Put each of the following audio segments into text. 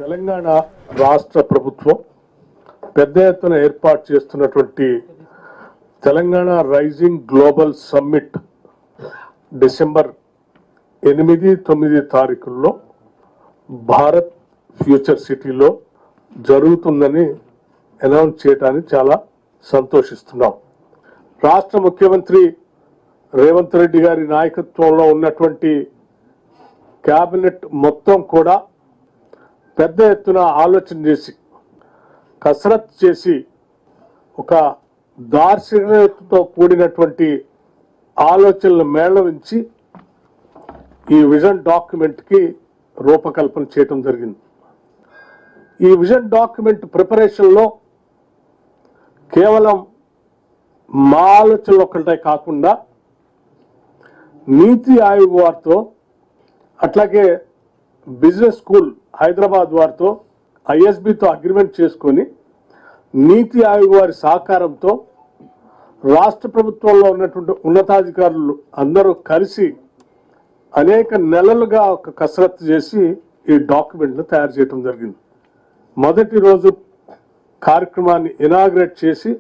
తెలంగాణ రాష్ట్ర ప్రభుత్వం పెద్ద ఎత్తున ఏర్పాటు చేస్తున్నటువంటి Telangana rising global summit December 8-9 తారీఖుల్లో భారత్ ఫ్యూచర్ సిటీలో జరుగుతుందని అనౌన్స్ చేయడానికి చాలా సంతోషిస్తున్నాం. రాష్ట్ర ముఖ్యమంత్రి రేవంత్ రెడ్డి గారి నాయకత్వంలో ఉన్నటువంటి కేబినెట్ మొత్తం కూడా పెద్ద ఎత్తున ఆలోచన చేసి కసరత్తు చేసి ఒక దార్శనికతతో కూడినటువంటి ఆలోచనలు మేళవించి ఈ విజన్ డాక్యుమెంట్కి రూపకల్పన చేయటం జరిగింది. ఈ విజన్ డాక్యుమెంట్ ప్రిపరేషన్లో కేవలం మా ఆలోచనలు ఒక్కటే కాకుండా నీతి ఆయోగ్ వారితో అట్లాగే బిజినెస్ స్కూల్ హైదరాబాద్ వారితో ఐఎస్బితో అగ్రిమెంట్ చేసుకొని నీతి ఆయోగ్ వారి సహకారంతో రాష్ట్ర ప్రభుత్వంలో ఉన్నటువంటి ఉన్నతాధికారులు అందరూ కలిసి అనేక నెలలుగా ఒక కసరత్తు చేసి ఈ డాక్యుమెంట్ను తయారు చేయడం జరిగింది. మొదటి రోజు కార్యక్రమాన్ని ఇనాగ్రేట్ చేసి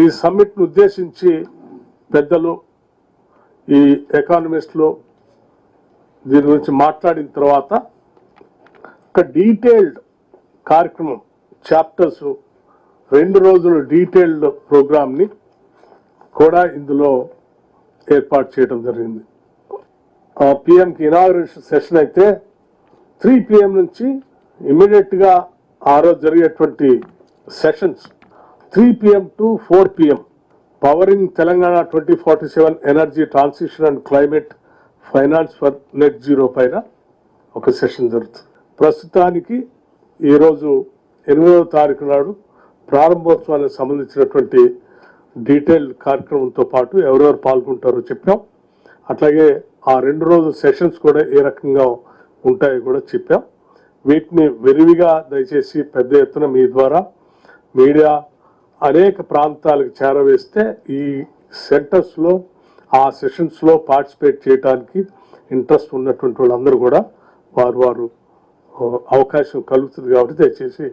ఈ సమ్మిట్ను ఉద్దేశించి పెద్దలు ఈ ఎకానమిస్టులు దీని గురించి మాట్లాడిన తర్వాత ఒక డీటెయిల్డ్ కార్యక్రమం చాప్టర్స్ 2 రోజుల డీటెయిల్డ్ ప్రోగ్రామ్ని కూడా ఇందులో ఏర్పాటు చేయడం జరిగింది. పిఎంకి ఇనాగ్రేషన్ సెషన్ అయితే 3 PM నుంచి ఇమీడియట్గా ఆ రోజు జరిగేటువంటి sessions 3 PM to 4 PM pouring Telangana 2047 energy transition and climate finance for net zero పైన ఒక సెషన్ జరుగుతుంది. ప్రస్తుతానికి ఈరోజు 8వ తారీఖు నాడు ప్రారంభోత్సవానికి సంబంధించినటువంటి డీటెయిల్డ్ కార్యక్రమంతో పాటు ఎవరెవరు పాల్గొంటారో చెప్పాం. అట్లాగే ఆ 2 రోజుల సెషన్స్ కూడా ఏ రకంగా ఉంటాయో కూడా చెప్పాం. వీటిని విరివిగా దయచేసి పెద్ద ఎత్తున మీ ద్వారా మీడియా అనేక ప్రాంతాలకు చేరవేస్తే ఈ సెంటర్స్లో ఆ సెషన్స్లో పార్టిసిపేట్ చేయడానికి ఇంట్రెస్ట్ ఉన్నటువంటి వాళ్ళందరూ కూడా వారు అవకాశం కలుగుతుంది. కాబట్టి దయచేసి